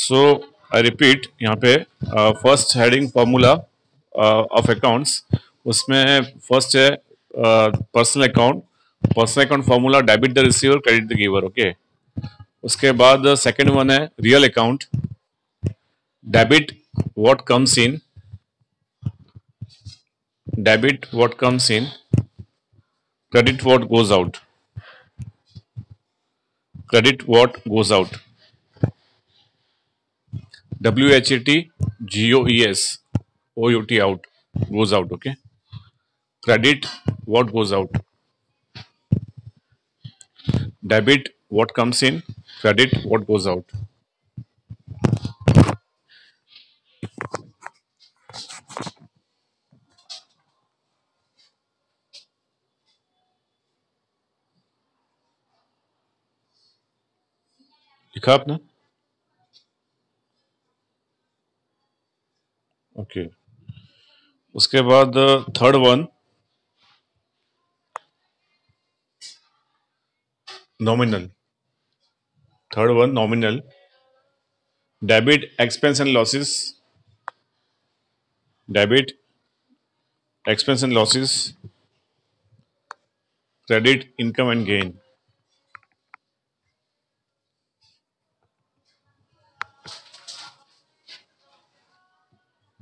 So I repeat, यहाँ पे first heading formula of accounts, उसमें फर्स्ट है personal account. Personal account formula debit the receiver credit the giver, okay. उसके बाद second one है real account, debit what comes in, debit what comes in, credit what goes out, credit what goes out, WHAT GOES out, goes out, okay. Credit what goes out, debit what comes in, credit what goes out. लिखा आपने? Okay. उसके बाद third one nominal, third one nominal, debit expense and losses, debit expense and losses, credit income and gain,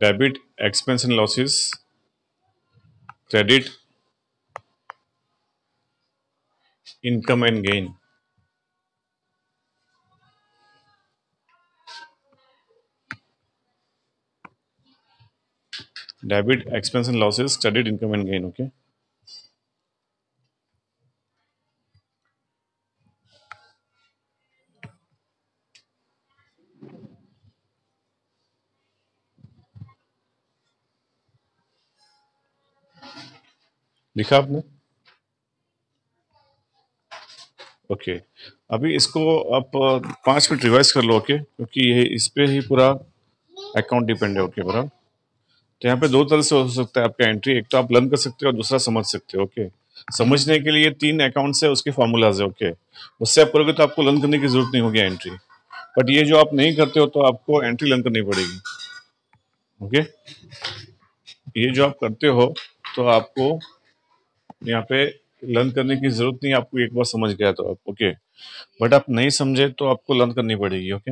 debit expense and losses, credit income and gain, debit expense and losses, credit income and gain, okay. लिखा आपने? Okay. अभी इसको आप 5 minute revise कर लो, okay, क्योंकि ये इस पे ही पूरा अकाउंट डिपेंड है, ओके बराबर। तो यहाँ पे दो तरह से हो सकता है आपका एंट्री, एक तो आप लर्न कर सकते हो और दूसरा समझ सकते हो, ओके। समझने के लिए 3 अकाउंट्स है, उसके फॉर्मूलाज है, ओके। उससे आप करोगे तो आपको लर्न करने की जरूरत नहीं होगी एंट्री। बट ये जो आप नहीं करते हो तो आपको एंट्री लर्न करनी पड़ेगी, ओके। ये जो आप करते हो तो आपको यहाँ पे लर्न करने की जरूरत नहीं, आपको एक बार समझ गया तो आप, ओके। बट आप नहीं समझे तो आपको लर्न करनी पड़ेगी, okay.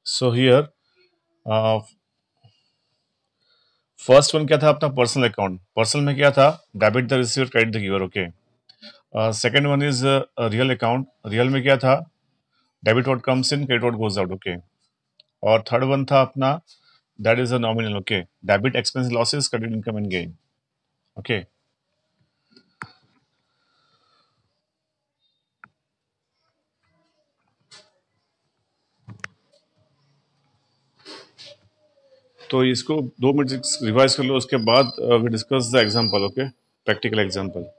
So here first one क्या था अपना पर्सनल अकाउंट। पर्सनल में क्या था? Debit the receiver credit the giver, okay. Second one is real account. Real में क्या था? Debit what comes in, credit what goes out, okay. और थर्ड वन था अपना that is a nominal, okay. Debit expense losses, credit income and gain, okay. तो इसको 2 minute revise कर लो, उसके बाद we discuss the example, okay, practical example.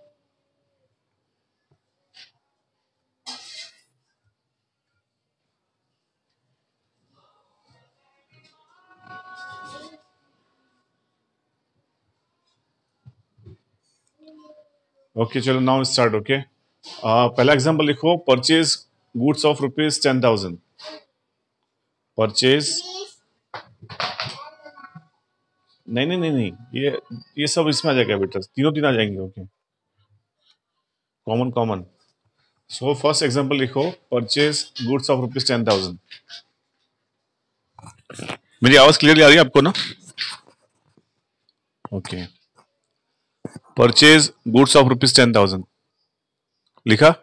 Okay चलो now start, okay. पहला एग्जांपल लिखो, परचेज गुड्स ऑफ ₹10,000। परचेज, नहीं नहीं नहीं नहीं, ये सब इसमें आ जाएगा बेटा, तीनों तीन आ जाएंगे, okay. Common common. So first example लिखो, परचेज गुड्स ऑफ ₹10,000। मेरी आवाज क्लियरली आ रही है आपको ना? ओके। परचेज गुड्स ऑफ ₹10,000 लिखा?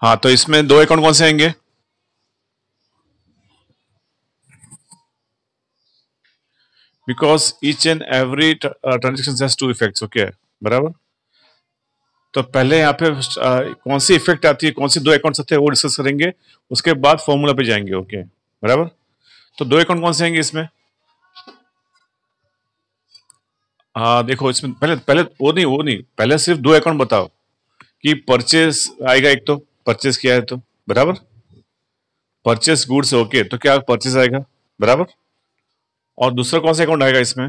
हाँ, तो इसमें दो अकाउंट कौन से आएंगे? Because each and every transaction has two effects, okay बराबर। तो पहले यहाँ पे कौन सी इफेक्ट आती है, कौन सी दो अकाउंट्स आते हैं वो डिस्कस करेंगे, उसके बाद फॉर्मूला पे जाएंगे, ओके बराबर। तो दो अकाउंट कौन से आएंगे इसमें? हाँ देखो, इसमें पहले पहले वो नहीं, पहले सिर्फ दो अकाउंट बताओ कि परचेज आएगा, एक तो परचेज किया है तो बराबर, परचेज गुड्स, ओके, तो क्या परचेज आएगा बराबर। और दूसरा कौन सा अकाउंट आएगा इसमें?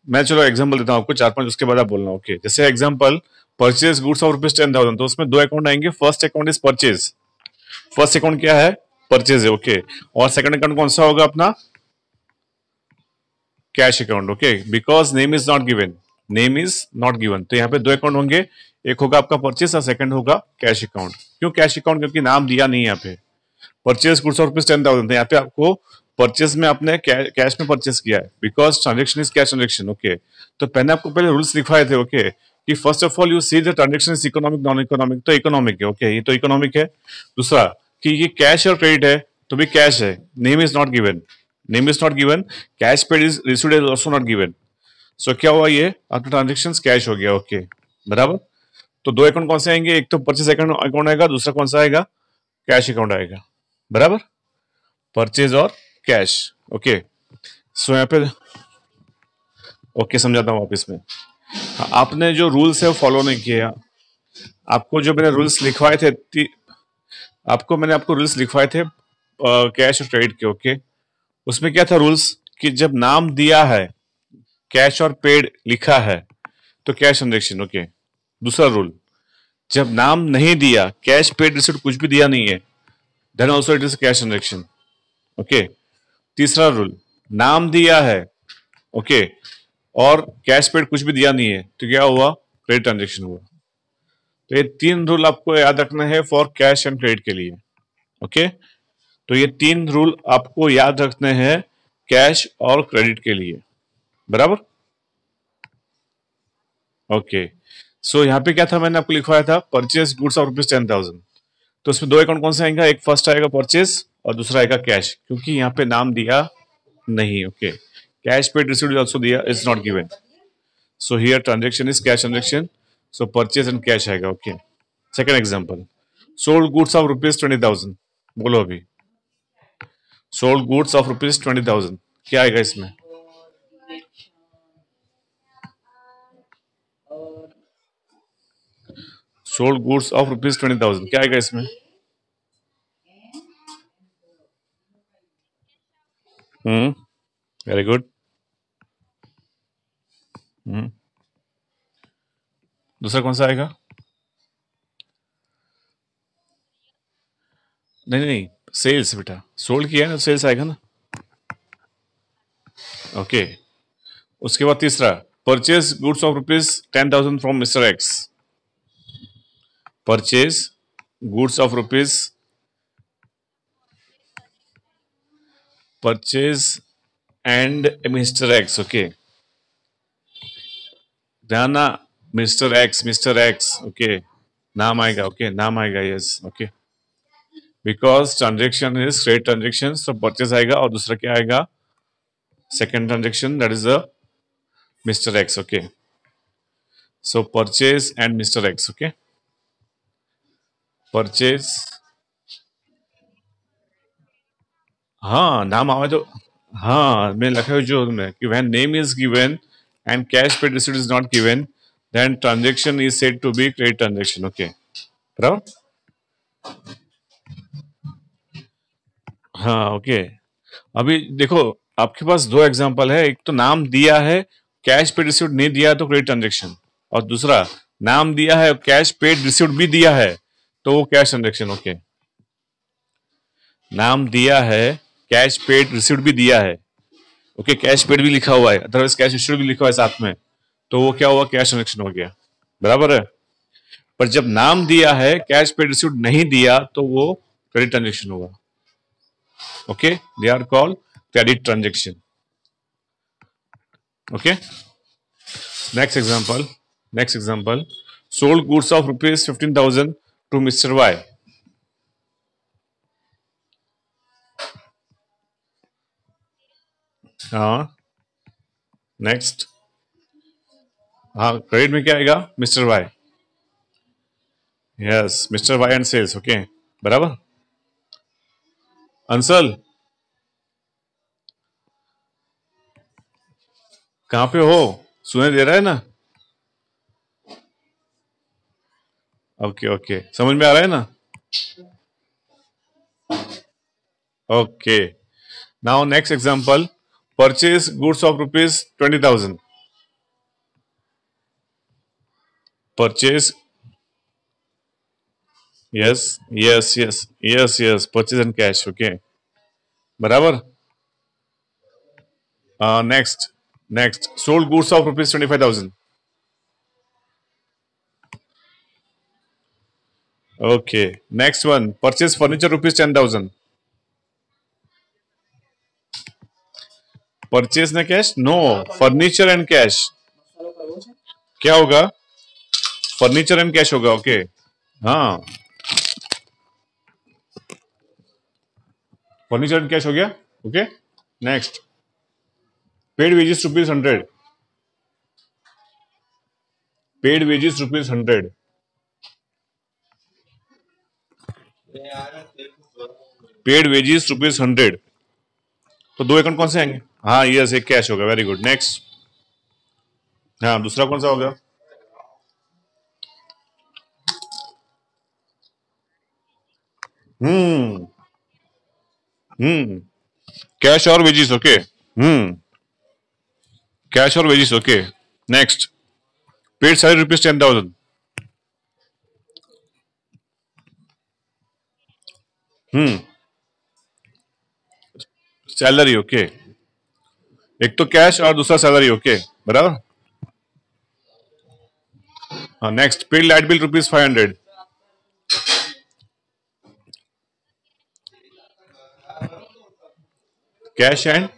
मैं चलो एग्जांपल देता हूँ आपको, चार पांच, उसके बाद आप बोलना। ओके, जैसे एग्जांपल परचेज गुड्स ऑफ ₹10,000, तो उसमें दो अकाउंट आएंगे। First account is purchase, first account क्या है? परचेज है। ओके, और सेकंड अकाउंट कौन सा होगा अपना? Cash account. Okay, because name is not given, name is not given, तो यहाँ पे दो अकाउंट होंगे, एक होगा आपका परचेज और सेकंड होगा कैश अकाउंट। क्यों कैश अकाउंट? क्योंकि नाम दिया नहीं है यहाँ पे। परचेज गुड्स ऑफ ₹10,000, यहाँ पे आपको परचेज में आपने कैश में परचेज किया है, because transaction is cash transaction. Okay, तो पहले आपको पहले रूल्स लिखवाए थे। ओके, कि first of all you see the transaction is economic non economic, तो इकोनॉमिक है। ओके, ये तो इकोनॉमिक है। दूसरा कि ये कैश और क्रेडिट है, तो भी कैश है। Name is not given, name is not given, cash paid is received is also not given. So क्या हुआ? ये आपका ट्रांजेक्शन कैश हो गया। ओके, बराबर। तो दो अकाउंट कौन से आएंगे? एक तो परचेज अकाउंट आएगा, दूसरा कौन सा आएगा? कैश अकाउंट आएगा। बराबर, परचेज और कैश। ओके, सो यहाँ पे ओके समझाता हूँ वापिस में। आपने जो रूल्स है वो फॉलो नहीं किया। आपको जो मैंने रूल्स लिखवाए थे आपको रूल्स लिखवाए थे कैश और क्रेडिट के। ओके, उसमें क्या था रूल्स? कि जब नाम दिया है, कैश और पेड लिखा है, तो कैश ट्रांजेक्शन। ओके, दूसरा रूल, जब नाम नहीं दिया, कैश पेड रिसिप्ट कुछ भी दिया नहीं है, then also it is cash transaction. Okay, तीसरा रूल, नाम दिया है, ओके, और कैश पेड कुछ भी दिया नहीं है, तो क्या हुआ? क्रेडिट ट्रांजेक्शन हुआ। तो ये तीन रूल आपको याद रखना है फॉर कैश एंड क्रेडिट के लिए। ओके, तो ये तीन रूल आपको याद रखने हैं कैश और क्रेडिट के लिए। बराबर। ओके, सो यहाँ पे क्या था, मैंने आपको लिखवाया था परचेज गुड्स ऑफ ₹10,000, तो उसमें दो अकाउंट कौन सा आएगा? एक फर्स्ट आएगा परचेज और दूसरा आएगा कैश, क्योंकि यहाँ पे नाम दिया नहीं। Okay, cash paid received is also दिया, is not given, so here transaction is cash transaction, so purchase and cash आएगा। Okay, second example, sold goods of ₹20,000, बोलो अभी। सोल्ड गुड्स ऑफ ₹20,000, क्या आएगा इसमें? सोल्ड गुड्स ऑफ ₹20,000, क्या आएगा इसमें? Very good. दूसरा कौन सा आएगा? नहीं नहीं नहीं, सेल्स बेटा, सोल्ड किया है ना, सेल्स आएगा ना। ओके, उसके बाद तीसरा, purchase goods of ₹10,000 from mister x, purchase goods of purchase and mister X. Okay, ध्यान, मिस्टर एक्स। ओके, नाम आएगा। ओके, नाम आएगा, yes. Okay, because transaction is credit transaction, तो परचेज आएगा और दूसरा क्या आएगा? Second transaction, that is the mister X. Okay, so purchase and mister X. Okay, purchase, हाँ नाम आवे तो, हाँ मैं लिखा है जो में कि when name is given and cash paid receipt is not given, then transaction is said to be credit transaction. Okay, बराबर। हाँ ओके, अभी देखो आपके पास दो एग्जांपल है, एक तो नाम दिया है, कैश पेड रिसीट नहीं दिया है, तो क्रेडिट ट्रांजेक्शन, और दूसरा नाम दिया है, कैश पेड रिसीट भी दिया है, तो वो कैश ट्रांजेक्शन। ओके, नाम दिया है, कैश पेड रिसीट भी दिया है, ओके, कैश पेड भी लिखा हुआ है, अदरवाइज कैश इश्यूड भी लिखा हुआ है साथ में, तो वो क्या हुआ? कैश ट्रांजेक्शन हो गया। बराबर है। पर जब नाम दिया है, कैश पेड रिसीट नहीं दिया, तो वो क्रेडिट ट्रांजेक्शन होगा। Okay, they are called credit transaction. Okay, next example, sold goods of ₹15,000 to mister Y. हाँ, नेक्स्ट, हाँ क्रेडिट में क्या आएगा? Mister Y, yes, mister Y and sales. Okay, बराबर। अंसल कहाँ पे हो? सुने दे रहा है ना? ओके ओके, समझ में आ रहा है ना? Okay, now next example, purchase goods of ₹20,000, purchase, yes yes yes yes yes, purchase and cash, okay बराबर। Next, next sold goods of ₹25,000, okay. Next one, purchase furniture ₹10,000, purchase ना cash, no, furniture and cash, क्या होगा, furniture and cash होगा, okay. हाँ, furniture and cash हो गया, okay. Next, paid wages ₹100, paid wages ₹100, paid wages ₹100, तो दो account कौन से आएंगे, हाँ यस, एक कैश होगा, वेरी गुड। नेक्स्ट, हाँ दूसरा कौन सा होगा, हम्म हम्म, कैश और वेजेस, ओके। कैश और wages, okay. Next, paid salary ₹10,000, hmm, salary, okay. एक तो कैश और दूसरा सैलरी, ओके बराबर। हाँ next, paid light bill ₹500, cash and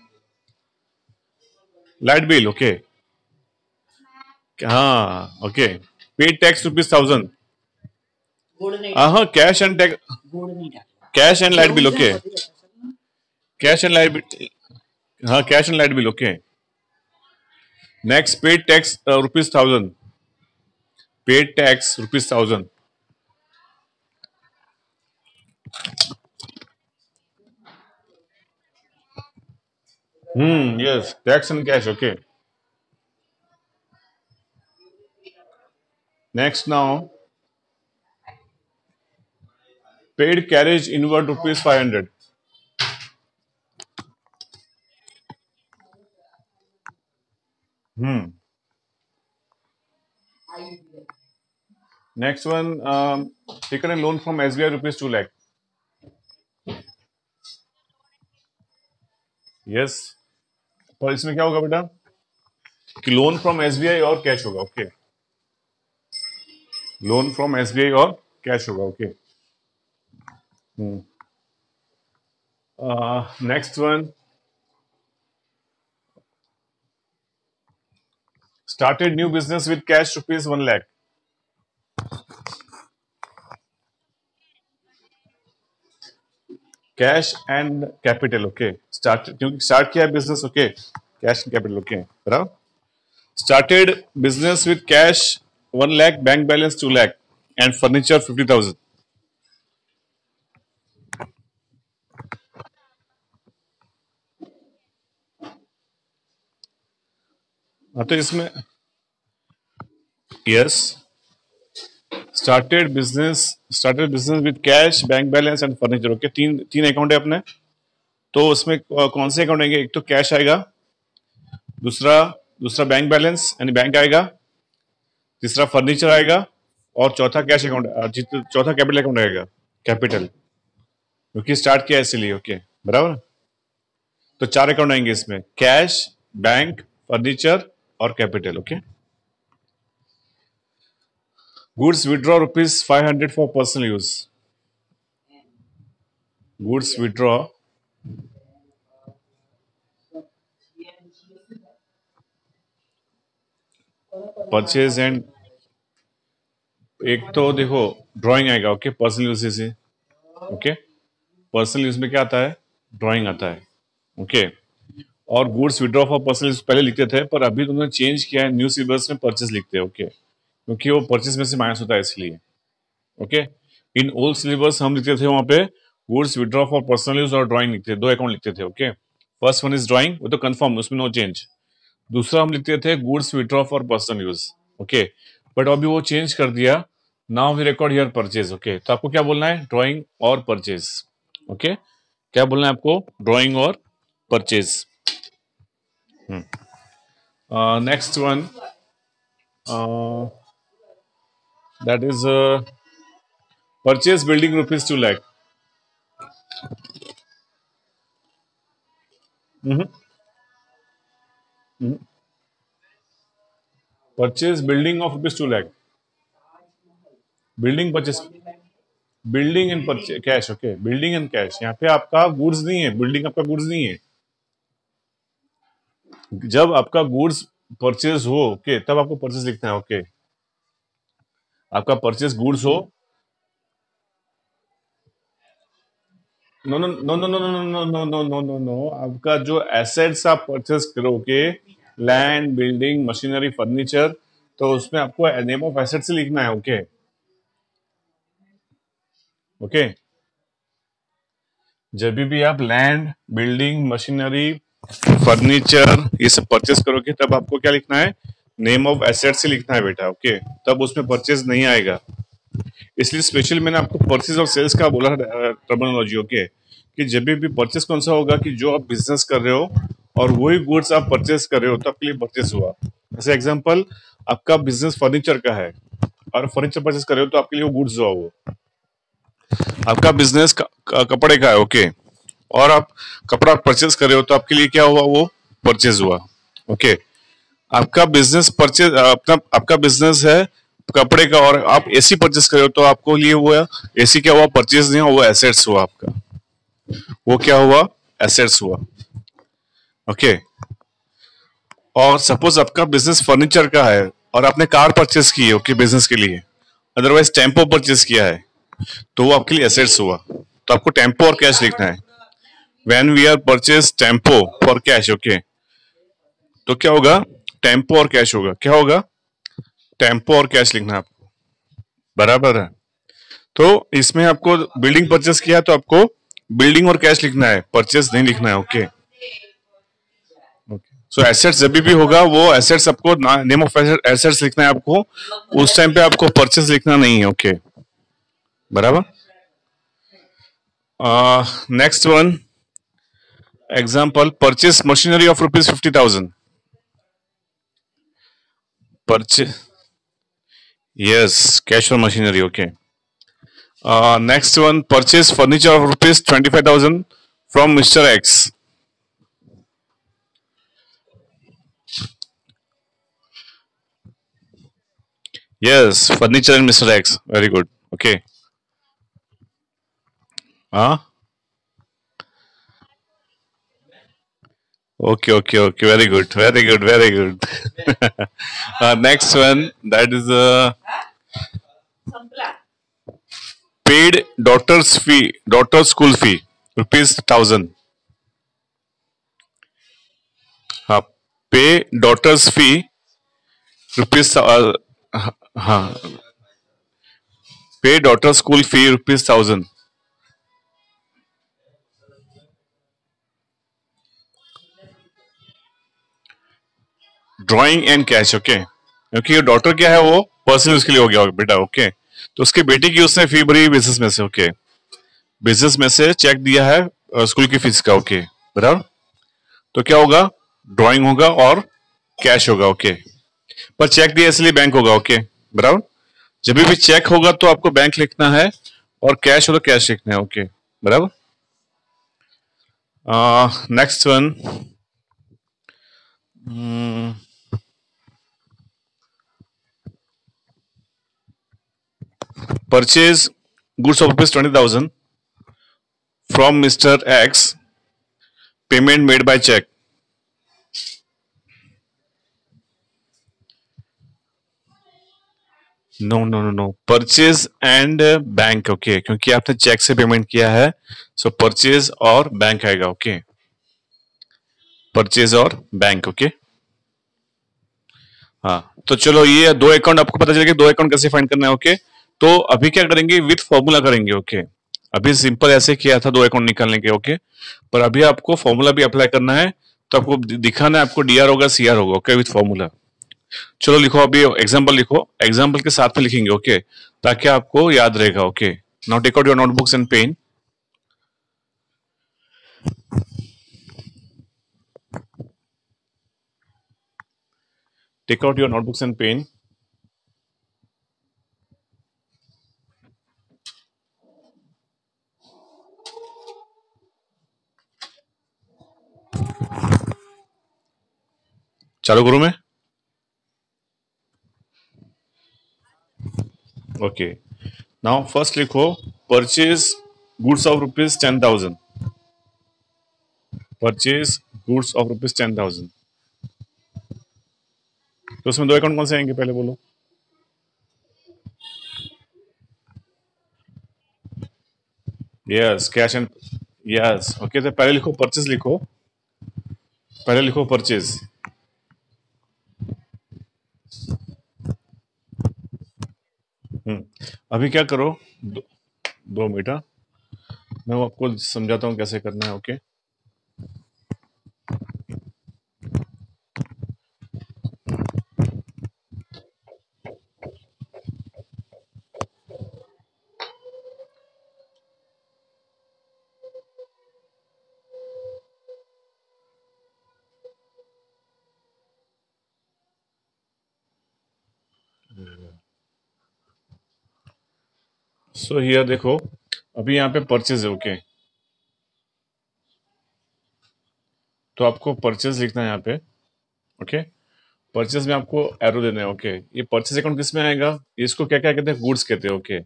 light bill, okay. हाँ ओके, पेड टैक्स ₹1,000, हाँ cash and tax, cash and light bill, okay. Cash and light bill, हाँ cash and light bill, okay. Next, paid tax ₹1,000, paid tax ₹1,000, yes, tax and cash, okay. Next now, paid carriage inward ₹500, next one, taken a loan from SBI ₹2 lakh, yes. पर इसमें क्या होगा बेटा, कि loan from SBI और cash होगा, okay. Loan from SBI और cash होगा, okay. Next one, started new business with cash ₹1 lakh, cash and capital, okay. Start, क्योंकि स्टार्ट किया है business, okay, cash and capital, okay बराबर। Started business with cash 1 lakh, bank balance 2 lakh and furniture 50,000, हाँ तो इसमें yes, started business with cash, bank balance and furniture, okay. तीन तीन account है अपने, तो उसमें कौन से अकाउंट आएंगे, एक तो कैश आएगा, दूसरा दूसरा बैंक बैलेंस यानी बैंक आएगा, तीसरा फर्नीचर आएगा, और चौथा कैश अकाउंट, चौथा कैपिटल अकाउंट आएगा, कैपिटल, क्योंकि स्टार्ट किया है इसलिए, ओके बराबर। तो चार अकाउंट आएंगे इसमें, कैश, बैंक, फर्नीचर और capital, okay. Goods withdraw ₹500 for personal use, goods withdraw, purchase and, एक तो देखो ड्राइंग आएगा, ओके, पर्सनल यूज से, ओके। पर्सनल यूज में क्या आता है, ड्राइंग आता है, ओके। और goods withdraw for personal use पहले लिखते थे, पर अभी उन्होंने चेंज किया है, न्यू सिलेबस में परचेज लिखते हैं, ओके, क्योंकि वो परचेज में से माइनस होता है इसलिए, ओके। इन ओल्ड सिलेबस हम लिखते थे वहां पे goods withdraw for personal use और ड्राइंग लिखते थे, दो अकाउंट लिखते थे, okay. First one is drawing, वो तो कंफर्म, उसमें नो चेंज। दूसरा हम लिखते थे goods withdraw for personal use, okay. But अभी वो चेंज कर दिया, now we record here purchase, okay. तो आपको क्या बोलना है, ड्राइंग और परचेज, ओके। क्या बोलना है आपको, ड्राइंग और purchase. Next one, That is purchase building rupees 2 lakh. Mhm. Mhm. Purchase building of rupees 2 lakh. Building purchase. Building and cash, okay, building and cash. यहाँ पे आपका गुड्स नहीं है, बिल्डिंग आपका गुड्स नहीं है। जब आपका गुड्स परचेज हो, ओके, तब आपको परचेज लिखना है, ओके। आपका परचेज गुड्स हो। No no no no no no no no no no no no, आपका जो एसेट्स आप परचेज करोगे, लैंड, बिल्डिंग, मशीनरी, फर्नीचर, तो उसमें आपको नेम ऑफ एसेट्स ही लिखना है, ओके। ओके, जब भी आप लैंड, बिल्डिंग, मशीनरी, फर्नीचर ये सब परचेज करोगे, तब आपको क्या लिखना है? नेम ऑफ एसेट्स ही लिखना है बेटा, ओके। तब उसमें परचेज नहीं आएगा। इसलिए स्पेशली मैंने आपको परचेज और सेल्स का बोला टर्मिनोलॉजी, ओके, कि जब भी परचेज कौन सा होगा कि जो आप बिजनेस कर रहे हो और वही गुड्स आप परचेज कर रहे हो, तो आपके लिए परचेज हुआ। जैसे एग्जांपल, आपका बिजनेस फर्नीचर का है और फर्नीचर परचेज कर रहे हो, तो आपके लिए वो गुड्स हुआ। वो आपका बिजनेस कपड़े का है, ओके, और आप कपड़ा परचेज कर रहे हो, तो आपके लिए क्या हुआ? वो परचेज हुआ, ओके। आपका बिजनेस परचेज, अपना आपका बिजनेस है कपड़े का, और आप एसी परचेज कर रहे हो, तो आपको लिए हुआ एसी क्या हुआ? परचेज नहीं हुआ, वो एसेट्स हुआ आपका। वो क्या हुआ? एसेट्स हुआ, ओके। और सपोज आपका बिजनेस फर्नीचर का है और आपने कार परचेज की है, ओके, बिजनेस के लिए, अदरवाइज टेम्पो परचेज किया है, तो वो आपके लिए एसेट्स हुआ। तो आपको टेम्पो और कैश लिखना है। When we are purchase tempo for cash, okay, तो क्या होगा? टेम्पो और कैश होगा। क्या होगा? टेम्पो और कैश लिखना है आपको, बराबर है। तो इसमें आपको बिल्डिंग परचेस किया, तो आपको बिल्डिंग और कैश लिखना है, परचेस नहीं लिखना है, ओके। सो एसेट्स जब भी होगा, वो एसेट्स आपको नेम ऑफ एसेट्स लिखना है आपको। उस टाइम पे आपको परचेस लिखना नहीं है, ओके, बराबर। Next one, example, purchase machinery of rupees 50,000। Purchase, yes, cash और machinery, okay. Next one, purchase furniture of rupees 25,000 from mister X. Yes, furniture and Mr. X. Very good. Okay. Huh? Okay, okay, okay. Very good. Very good. Very good. Next one. That is paid daughter's fee, daughter's school fee, rupees 1,000. Pay daughter's fee, rupees. हाँ, pay daughter's school fee, rupees 1,000. Drawing and cash, okay, क्योंकि ये daughter क्या है, वो personal use के लिए हो गया बेटा, ओके। तो उसके बेटी की उसने फी भरी बिजनेस में से, ओके, बिजनेस में से चेक दिया है स्कूल की फीस का, ओके, बराबर। तो क्या होगा? ड्राइंग होगा और कैश होगा, ओके। पर चेक दिया इसलिए बैंक होगा, ओके, बराबर। जब भी चेक होगा तो आपको बैंक लिखना है, और कैश हो तो कैश लिखना है, ओके, बराबर। Next one, purchase goods of rupees 20,000 from mister X, payment made by cheque. No no no no, purchase and bank, okay, क्योंकि आपने चेक से पेमेंट किया है, सो परचेज और बैंक आएगा, ओके, परचेज और बैंक, ओके। हाँ, तो चलो, ये दो अकाउंट आपको पता चलेगा, दो अकाउंट कैसे फाइंड करना है, ओके। तो अभी क्या करेंगे? विथ फॉर्मूला करेंगे, ओके। अभी सिंपल ऐसे किया था दो अकाउंट निकालने के, ओके। पर अभी आपको फॉर्मूला भी अप्लाई करना है, तो आपको दिखाना है आपको डीआर होगा, सीआर होगा, ओके, विथ फॉर्मूला। चलो लिखो, अभी एग्जाम्पल लिखो, एग्जाम्पल के साथ में लिखेंगे, ओके, ताकि आपको याद रहेगा, okay. Now take out your notebooks and pen. Take out your notebooks and pen. चालू करूं मैं? ओके, नाउ फर्स्ट लिखो purchase goods of rupees 10,000। Purchase goods of rupees 10,000। तो उसमें दो अकाउंट कौन से आएंगे पहले बोलो? Yes, cash and, yes. Okay, तो पहले लिखो परचेज, लिखो पहले लिखो परचेज। अभी क्या करो, दो मिनट, हाँ? मैं वो आपको समझाता हूँ कैसे करना है। ओके, सो हियर देखो, अभी यहाँ पे परचेज है। ओके, तो आपको परचेज लिखना है यहाँ पे। ओके, परचेज में आपको एरो देना है। ओके, ये परचेज अकाउंट किस में आएगा? इसको क्या क्या कहते हैं? गुड्स कहते हैं। ओके,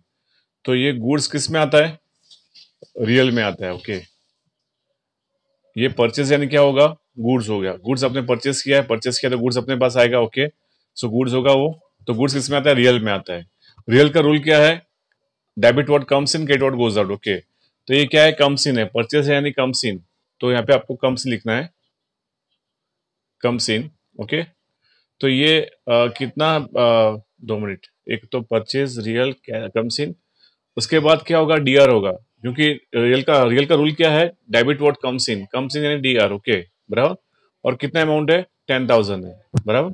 तो ये गुड्स किस में आता है? रियल में आता है। ओके, ये परचेज यानी क्या होगा? गुड्स हो गया। गुड्स आपने परचेज किया है, परचेज किया तो गुड्स अपने पास आएगा। ओके, सो गुड्स होगा वो। तो गुड्स किस में आता है? रियल में आता है। रियल का रूल क्या है? Debit what comes in, credit what goes out. Okay, तो ये क्या है? कम्स इन है, परचेज है यानी कम्स इन। तो यहाँ पे आपको कम्स लिखना है, कम्स इन। ओके, तो ये कितना, 2 मिनट, एक तो परचेज रियल कम्स इन, उसके बाद क्या होगा? डीआर होगा, क्योंकि रियल का रूल क्या है? डेबिट व्हाट कम्स इन यानी डीआर। ओके, बराबर। और कितना अमाउंट है? 10,000 है, बराबर।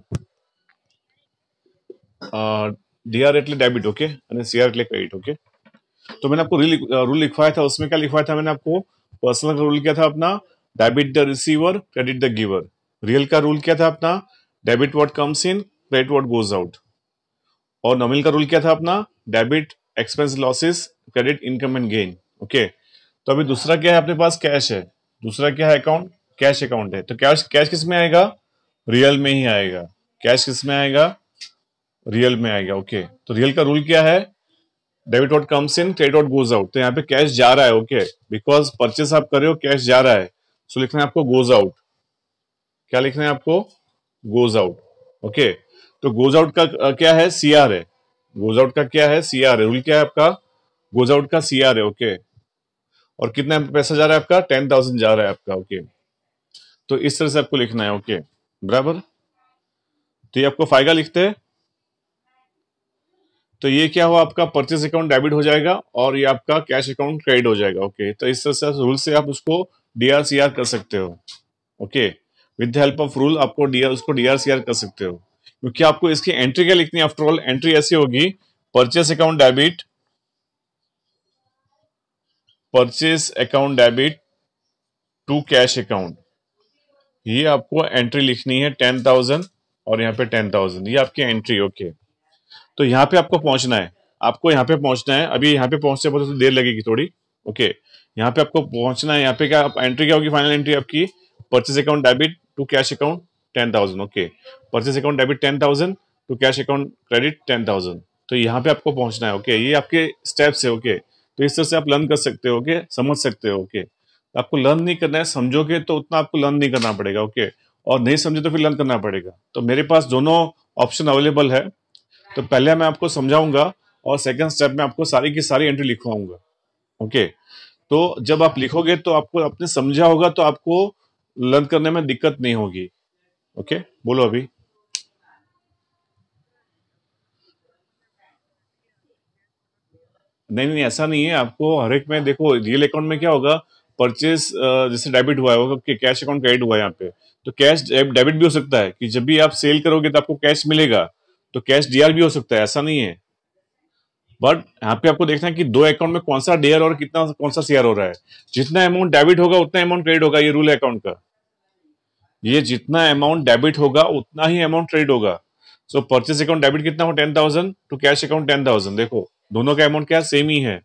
डीआर एटले डेबिट, ओके, અને सीआर एटले क्रेडिट। ओके, तो मैंने आपको रूल लिखवाया था, उसमें क्या लिखवाया था मैंने आपको? पर्सनल का रूल क्या था अपना? Debit the receiver, credit the giver. Real का रूल क्या था अपना? Debit what comes in, credit what goes out. और नॉमिनल का रूल क्या था अपना? Debit expense losses, credit income and gain. Okay, तो अभी दूसरा क्या है अपने पास? कैश है। दूसरा क्या है? अकाउंट, कैश अकाउंट है। तो कैश, कैश किस में आएगा? रियल में ही आएगा। कैश किस में आएगा? रियल में आएगा। ओके, तो रियल का रूल क्या है? Debit what comes in, credit what goes out. तो यहाँ पे कैश जा रहा है। ओके, बिकॉज परचेस आप कर रहे हो, कैश जा रहा है, सो लिखना है आपको गोज आउट। क्या लिखना है आपको? Goes out. ओके, तो गोज आउट का क्या है? सीआर है। गोज आउट का क्या है? सीआर है। रूल क्या है आपका? गोज आउट का सीआर है। ओके, और कितना पैसा जा रहा है आपका? 10,000 जा रहा है आपका। ओके, तो इस तरह से आपको लिखना है। ओके, बराबर। तो ये आपको फायदा लिखते हैं। तो ये क्या हुआ? आपका परचेस अकाउंट डेबिट हो जाएगा और ये आपका कैश अकाउंट क्रेडिट हो जाएगा। ओके, तो इस तरह से रूल से आप उसको डीआर सीआर कर सकते हो। Okay, with the help of rule आपको उसको डीआर सीआर कर सकते हो, क्योंकि आपको इसकी एंट्री क्या लिखनी है? आफ्टर ऑल एंट्री ऐसी होगी, purchase account debit, purchase account debit to cash account. ये आपको एंट्री लिखनी है 10,000 और यहाँ पे 10,000, ये आपकी एंट्री। ओके, तो यहाँ पे आपको पहुंचना है, आपको यहाँ पे पहुंचना है। अभी यहाँ पे पहुंचते बहुत तो देर लगेगी थोड़ी। ओके, यहाँ पे आपको पहुंचना है। यहाँ पे क्या एंट्री क्या होगी? फाइनल एंट्री आपकी purchase account debit to cash account 10,000। Okay, purchase account debit 10,000 to cash account credit 10,000। तो यहाँ पे आपको पहुंचना है। ओके, ये आपके स्टेप्स है। ओके, तो इस तरह से आप लर्न कर सकते हो। ओके, समझ सकते हो। ओके, आपको लर्न नहीं करना है, समझोगे तो उतना आपको लर्न नहीं करना पड़ेगा। ओके, और नहीं समझे तो फिर लर्न करना पड़ेगा। तो मेरे पास दोनों ऑप्शन अवेलेबल है। तो पहले मैं आपको समझाऊंगा और सेकंड स्टेप में आपको सारी की सारी एंट्री लिखवाऊंगा। ओके, तो जब आप लिखोगे तो आपको अपने समझा होगा, तो आपको लर्न करने में दिक्कत नहीं होगी। ओके, बोलो अभी। नहीं नहीं, ऐसा नहीं है। आपको हर एक में देखो, रियल अकाउंट में क्या होगा? परचेज जैसे डेबिट हुआ है, होगा कि कैश अकाउंट क्रेडिट हुआ है यहाँ पे, तो कैश डेबिट भी हो सकता है कि जब भी आप सेल करोगे तो आपको कैश मिलेगा, तो कैश डीआर भी हो सकता है, ऐसा नहीं है। बट यहाँ पे आपको देखना है कि दो अकाउंट में कौन सा डीआर और कितना कौन सा सीआर हो रहा है। जितना अमाउंट डेबिट होगा उतना अमाउंट क्रेडिट होगा, ये रूल है अकाउंट का। ये जितना अमाउंट डेबिट होगा उतना ही अमाउंट क्रेडिट होगा। सो परचेस अकाउंट डेबिट कितना हो? 10,000 टू कैश अकाउंट 10,000। देखो दोनों का अमाउंट क्या सेम ही है।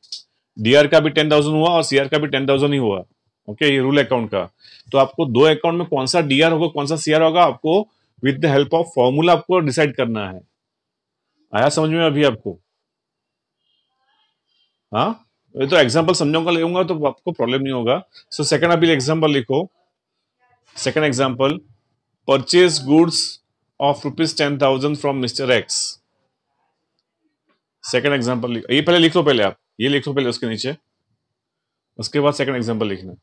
डीआर का भी 10,000 हुआ और सीआर का भी 10,000 ही हुआ। ओके, ये रूल अकाउंट का। तो आपको दो अकाउंट में कौन सा डीआर होगा कौन सा सीआर होगा, आपको with the help of formula आपको डिसाइड करना है। आया समझ में अभी आपको? हाँ, ये तो एग्जाम्पल समझाऊंगा लेऊंगा तो आपको प्रॉब्लम नहीं होगा। सो सेकंड अभी एग्जाम्पल लिखो। Second example, purchase goods of ₹10,000 from mister x. Second example ये पहले लिख लो, पहले आप ये लिख लो पहले उसके नीचे, उसके बाद सेकंड एग्जाम्पल लिखना।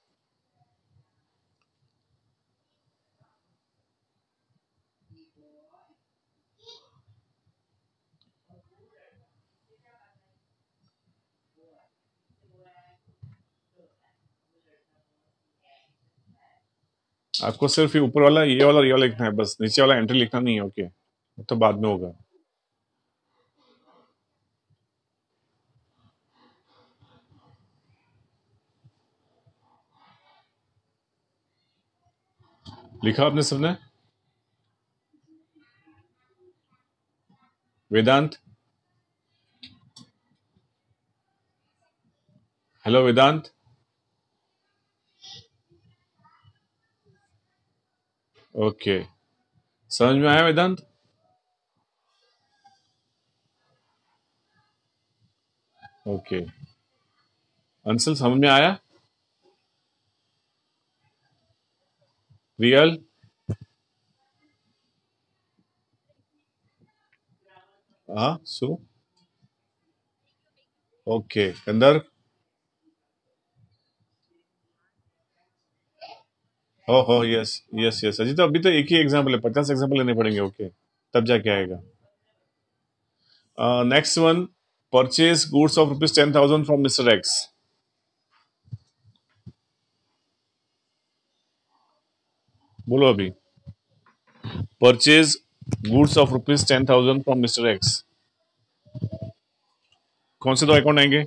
आपको सिर्फ ये ऊपर वाला ये वाला लिखना है बस, नीचे वाला एंट्री लिखना नहीं है। ओके, तो बाद में होगा। लिखा आपने सबने? वेदांत, हेलो वेदांत। ओके, समझ में आया वेदांत? ओके, अंशुल समझ में आया? रियल? हाँ सु, ओके अंदर। हो यस यस यस, अजी तो अभी तो एक ही एग्जाम्पल है, 50 एग्जाम्पल लेने पड़ेंगे। ओके, तब जाके आएगा। Next one, purchase goods of ₹10,000 from mister x. बोलो अभी, purchase goods of ₹10,000 from mister x. कौन से दो अकाउंट आएंगे?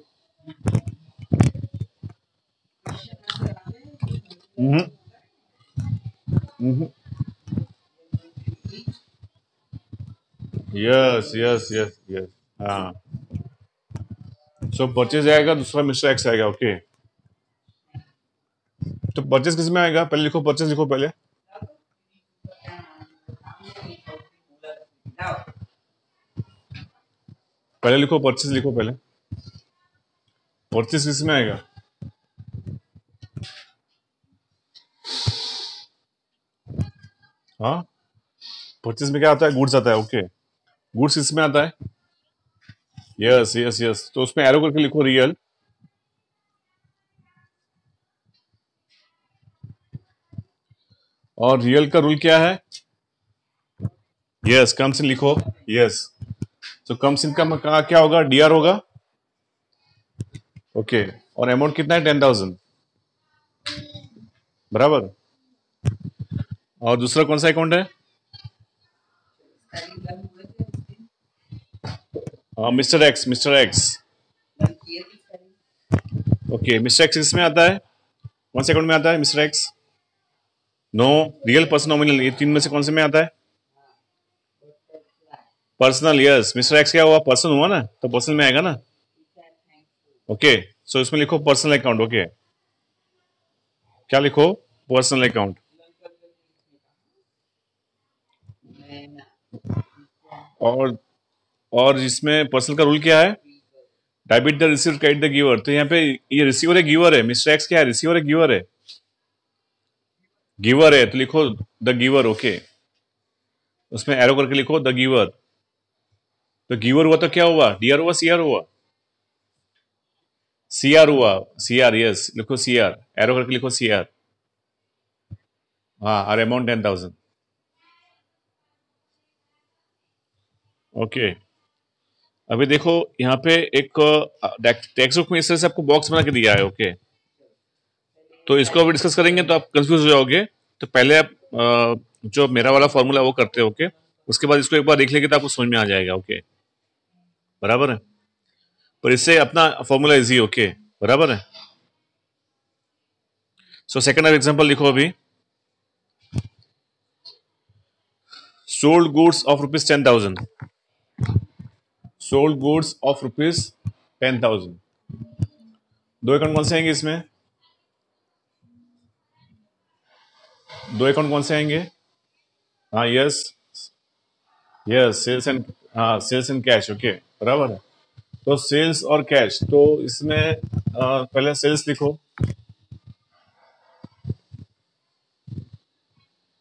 यस यस यस यस, हाँ। सो परचेज आएगा, दूसरा मिस्टर एक्स आएगा। ओके, तो परचेज किस में आएगा? पहले लिखो परचेज, लिखो पहले, पहले लिखो परचेज, लिखो पहले। परचेज किस में आएगा? हाँ, परचेज में क्या आता है? गुड्स आता है। ओके, गुड्स किस में आता है? यस यस यस, तो उसमें एरो करके लिखो रियल। और रियल का रूल क्या है? यस, कम्स इन लिखो। यस, तो कम्स इन का क्या होगा? डीआर होगा। ओके, और अमाउंट कितना है? 10,000, बराबर। और दूसरा कौन सा अकाउंट है? हाँ, mister X, mister X. Okay, mister X इसमें आता है, कौन से अकाउंट में आता है mister X? No, real, person, nominal, ये तीन में से कौन से में आता है? पर्सनल। यस, मिस्टर एक्स क्या हुआ? पर्सन हुआ ना, तो पर्सनल में आएगा ना। ओके, सो इसमें लिखो पर्सनल अकाउंट। ओके, क्या लिखो? Personal account. और इसमें पर्सनल का रूल क्या है? Debit the receive, credit the giver. तो यहाँ पे ये रिसीवर है, गिवर है? मिस्टर एक्स क्या है? रिसीवर है, गिवर है? गिवर है, तो लिखो द गिवर। ओके, उसमें एरो करके लिखो द गिवर। तो गिवर हुआ तो क्या हुआ? डीआर हुआ, सीआर हुआ? सीआर हुआ, सीआर। यस, लिखो सीआर, एरो करके लिखो सीआर। हाँ, और अमाउंट 10,000। ओके, अभी देखो यहाँ पे एक टेक्स्ट बुक में इस तरह से आपको बॉक्स बना के दिया है। ओके, तो इसको अभी डिस्कस करेंगे तो आप कंफ्यूज हो जाओगे। तो पहले आप जो मेरा वाला फॉर्मूला वो करते हो। ओके, उसके बाद इसको एक बार देख लेंगे तो आपको समझ में आ जाएगा। ओके, बराबर है? पर इससे अपना फॉर्मूला इजी। ओके, बराबर है? सो सेकंड एग्जांपल लिखो अभी। Sold goods of ₹10,000। Sold goods of ₹10,000। दो अकाउंट कौन से आएंगे इसमें? दो अकाउंट कौन से आएंगे? हाँ यस, यस, सेल्स एंड, हाँ सेल्स एंड कैश, ओके बराबर है। तो सेल्स और कैश, तो इसमें पहले सेल्स लिखो।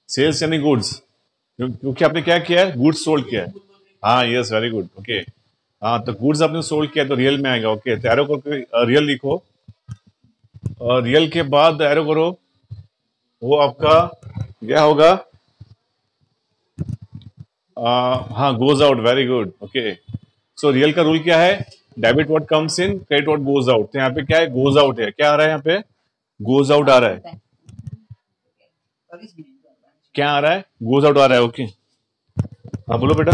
सेल्स यानी गुड्स, क्योंकि आपने क्या किया है, गुड्स सोल्ड किया है। हाँ यस, वेरी गुड, ओके। हाँ तो गुड्स आपने सोल्ड किया तो रियल में आएगा, ओके। तो एरो करके रियल लिखो, और रियल के बाद एरो करो, वो आपका क्या होगा? हाँ, goes out, very good, okay. So real का रूल क्या है? Debit what comes in, credit what goes out. तो यहाँ पे क्या है, गोज आउट है, क्या आ रहा है यहाँ पे? गोज आउट आ रहा है। क्या आ रहा है? गोज आउट आ रहा है, ओके। हाँ बोलो बेटा।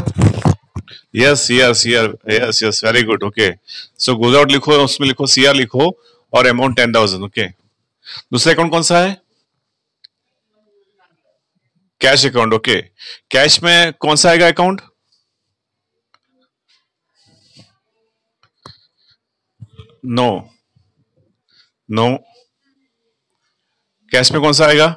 Yes yes yes yes, very good, okay. So goes out लिखो, उसमें लिखो सीआर लिखो, और अमाउंट 10,000, ओके। दूसरा अकाउंट कौन सा है? Cash account, okay. कैश में कौन सा आएगा अकाउंट? No, no. कैश में कौन सा आएगा?